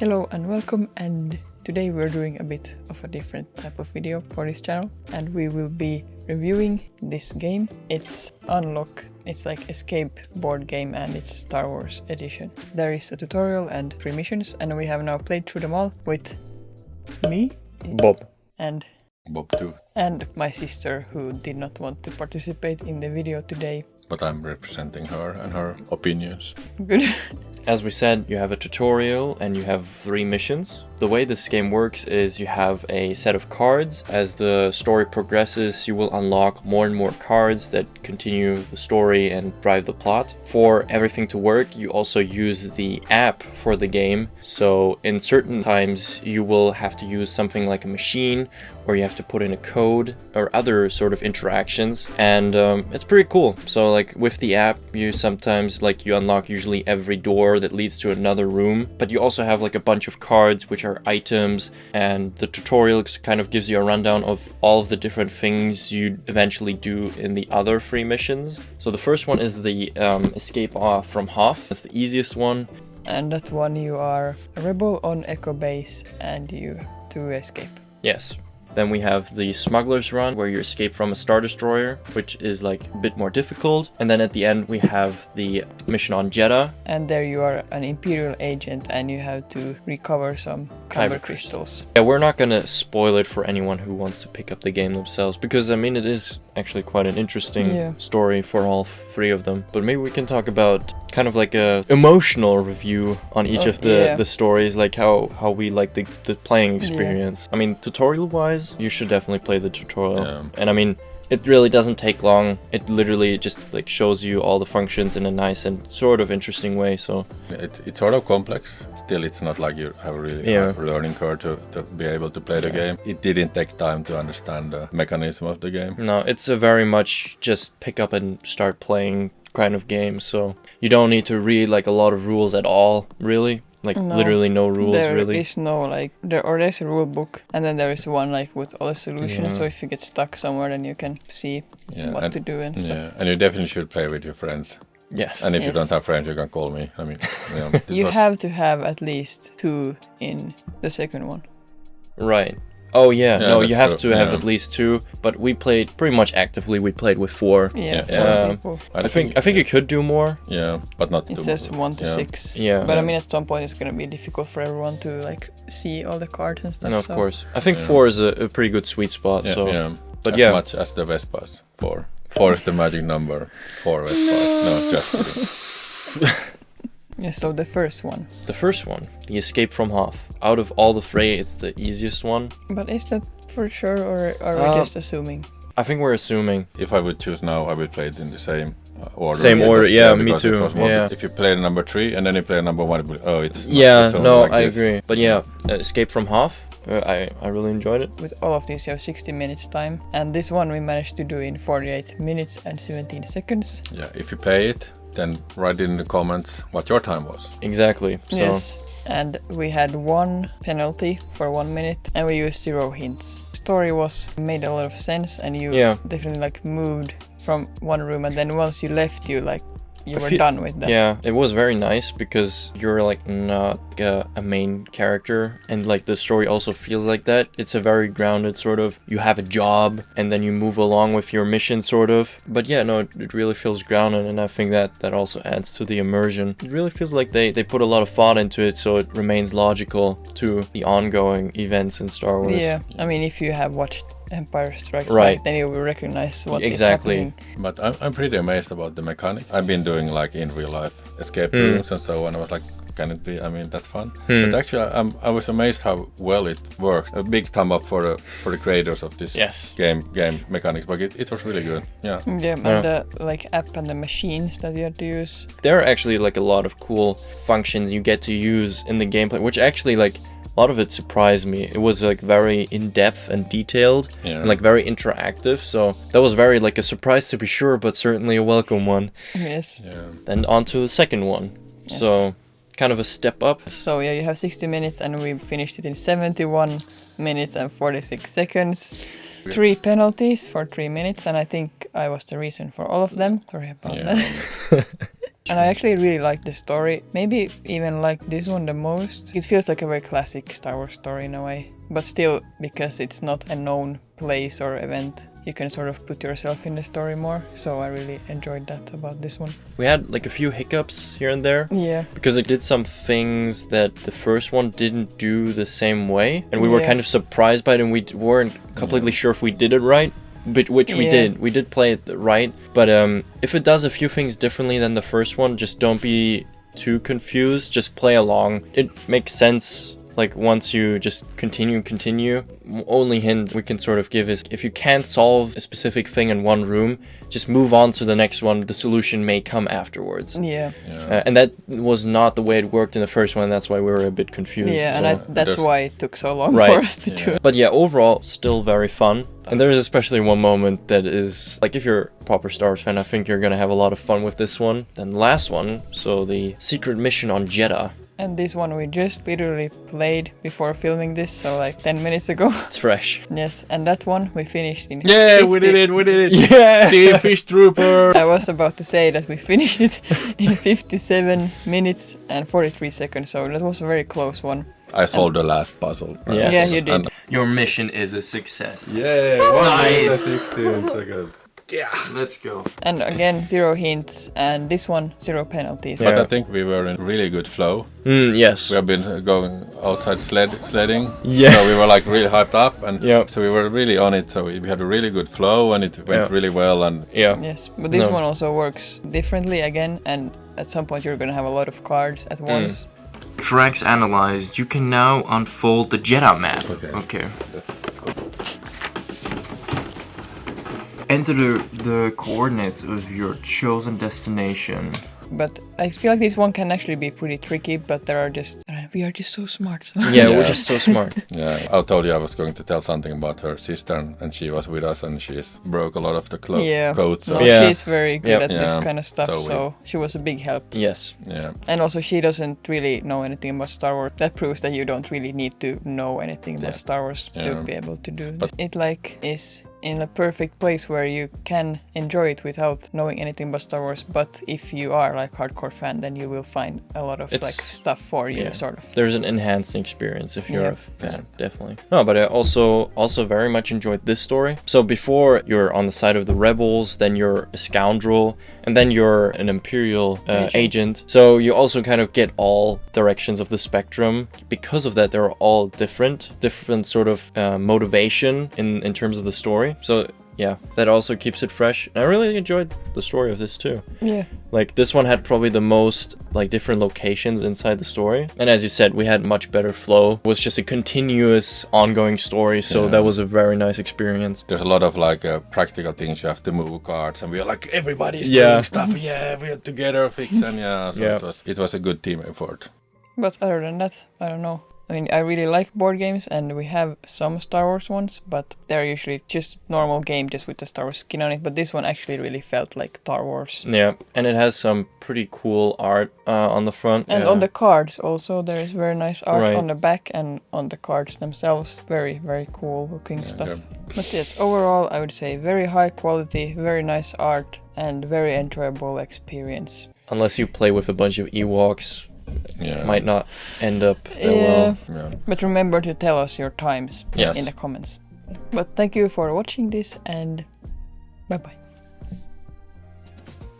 Hello and welcome, and today we're doing a bit of a different type of video for this channel, and we will be reviewing this game. It's Unlock. It's like escape board game and it's Star Wars edition. There is a tutorial and 3 missions, and we have now played through them all with me, Bob, and Bob too. And my sister, who did not want to participate in the video today. But I'm representing her and her opinions. Good. As we said, you have a tutorial and you have 3 missions. The way this game works is you have a set of cards. As the story progresses, you will unlock more and more cards that continue the story and drive the plot. For everything to work, you also use the app for the game. So in certain times, you will have to use something like a machine, or you have to put in a code or other sort of interactions, and it's pretty cool. So like with the app, you sometimes you unlock usually every door that leads to another room, but you also have like a bunch of cards which are items, and the tutorial kind of gives you a rundown of all of the different things you eventually do in the other 3 missions. So the first one is the escape from Hoth. That's the easiest one. And that one, you are a rebel on Echo Base and you to escape. Yes. Then we have the Smuggler's Run, where you escape from a Star Destroyer, which is like a bit more difficult. And then at the end we have the mission on Jedha. And there you are an Imperial agent and you have to recover some kyber crystals. Yeah, we're not gonna spoil it for anyone who wants to pick up the game themselves, because I mean it is actually quite an interesting story for all 3 of them. But maybe we can talk about kind of like a emotional review on each of the stories, like how we like the playing experience. I mean, tutorial wise, you should definitely play the tutorial. And I mean, it really doesn't take long. It literally just like shows you all the functions in a nice and sort of interesting way. So it's sort of complex. Still, it's not like you have a really hard learning curve to be able to play the game. It didn't take time to understand the mechanism of the game. No, it's a very much just pick up and start playing kind of game. So you don't need to read like a lot of rules at all, really. Literally no rules, really. There is no there's a rule book, and then there is one like with all the solutions. So if you get stuck somewhere, then you can see what to do and stuff. And you definitely should play with your friends. Yes. And if you don't have friends, you can call me. I mean, you have to have at least 2 in the second one. Right. Oh yeah, no, you have to have at least 2, but we played pretty much actively. We played with 4. 4 people. I think you could do more. Yeah, but not it too says much. 1 to 6. Yeah. But I mean, at some point it's gonna be difficult for everyone to like see all the cards and stuff. No, of course. I think 4 is a pretty good sweet spot. But as much as the Vespas. 4. 4 is the magic number. 4 Vespas. No, just kidding. Yeah, so the first one. The first one, the escape from Hoth. Out of all the 3, it's the easiest one. But is that for sure, or are we just assuming? I think we're assuming. If I would choose now, I would play it in the same order. Same order, me too. If you play number 3 and then you play number 1, it's I agree. But escape from Hoth. I really enjoyed it. With all of these, you have 60 minutes time, and this one we managed to do in 48 minutes and 17 seconds. Yeah, if you play it, then write in the comments what your time was. Exactly. So. Yes, and we had 1 penalty for 1 minute, and we used 0 hints. Story made a lot of sense, and you definitely moved from one room, and then once you left, you were done with that. Yeah, it was very nice because you're not a main character, and the story also feels like that. It's a very grounded sort of, you have a job and then you move along with your mission sort of. But it really feels grounded, and I think that also adds to the immersion. It really feels like they put a lot of thought into it, so it remains logical to the ongoing events in Star Wars. Yeah, I mean, if you have watched Empire Strikes Back, then you will recognize what is happening. But I'm pretty amazed about the mechanic. I've been doing in real life escape rooms and so on. I was like, can it be that fun? But actually I was amazed how well it works. A big thumb up for the creators of this game mechanics, but it was really good. And the app and the machines that you had to use. There are actually a lot of cool functions you get to use in the gameplay, which actually a lot of it surprised me. It was very in-depth and detailed and very interactive. So that was very a surprise to be sure, but certainly a welcome one. Yes. Yeah. Then on to the second one. Yes. So kind of a step up. So you have 60 minutes and we finished it in 71 minutes and 46 seconds. 3 penalties for 3 minutes, and I think I was the reason for all of them. Sorry about that. And I actually really like the story. Maybe even like this one the most. It feels like a very classic Star Wars story in a way. But still, because it's not a known place or event, you can sort of put yourself in the story more. So I really enjoyed that about this one. We had like a few hiccups here and there. Yeah. Because it did some things that the first one didn't do the same way. And we were kind of surprised by it, and we weren't completely sure if we did it right. But which we did. We did play it right. But if it does a few things differently than the first one, just don't be too confused. Just play along. It makes sense. Like once you just continue. Only hint we can sort of give is if you can't solve a specific thing in one room, just move on to the next one. The solution may come afterwards. Yeah. And that was not the way it worked in the first one. That's why we were a bit confused. Yeah, so. and that's why it took so long for us to do it. But yeah, overall, still very fun. And there is especially one moment that is, like, if you're a proper Star Wars fan, I think you're gonna have a lot of fun with this one. Then the last one, so the secret mission on Jedha. And this one we just literally played before filming this, so like 10 minutes ago. It's fresh. Yes, and that one we finished in 50. We did it! Yeah! The Fish Trooper! I was about to say that we finished it in 57 minutes and 43 seconds, so that was a very close one. I solved the last puzzle. Yes. Yeah, you did. Your mission is a success. Yeah, Nice. 16 seconds. Yeah, let's go. And again, 0 hints, and this one, 0 penalties. But I think we were in really good flow. Yes. We have been going outside sledding. Yeah. So we were like really hyped up, and Yep. so we were really on it. So we had a really good flow, and it went really well. And Yeah. Yes, but this one also works differently again, and at some point you're gonna have a lot of cards at once. Tracks analyzed. You can now unfold the Jedha map. Okay. Enter the coordinates of your chosen destination. But I feel like this one can actually be pretty tricky, but we are just so smart. Yeah, we're just so smart. yeah, I told you I was going to tell something about her sister, and she was with us, and she's broke a lot of the codes. So. No, Yeah. she's very good at this Yeah. kind of stuff, So so she was a big help. Yes. Yeah. And also she doesn't really know anything about Star Wars. That proves that you don't really need to know anything about Star Wars to be able to do this. It like is in a perfect place where you can enjoy it without knowing anything about Star Wars, but if you are like hardcore fan, then you will find a lot of like stuff for you, sort of. There's an enhanced experience if you're a fan, definitely. No, but I also very much enjoyed this story. So before you're on the side of the rebels, then you're a scoundrel, and then you're an Imperial agent. So you also kind of get all directions of the spectrum. Because of that, they're all different sort of motivation in terms of the story. So yeah, that also keeps it fresh. And I really enjoyed the story of this too. Yeah. Like this one had probably the most like different locations inside the story. And as you said, we had much better flow. It was just a continuous ongoing story. So that was a very nice experience. There's a lot of like practical things. You have to move cards, and we are like everybody's doing stuff. Yeah, we are together fixing. So it was a good team effort. But other than that, I don't know. I mean, I really like board games, and we have some Star Wars ones, but they're usually just normal game, just with the Star Wars skin on it. But this one actually really felt like Star Wars. Yeah, and it has some pretty cool art on the front. And on the cards also, there is very nice art on the back and on the cards themselves. Very, very cool looking stuff. Yeah. But yes, overall, I would say very high quality, very nice art, and very enjoyable experience. Unless you play with a bunch of Ewoks. Might not end up that well. Yeah. But remember to tell us your times in the comments. But thank you for watching this, and bye bye.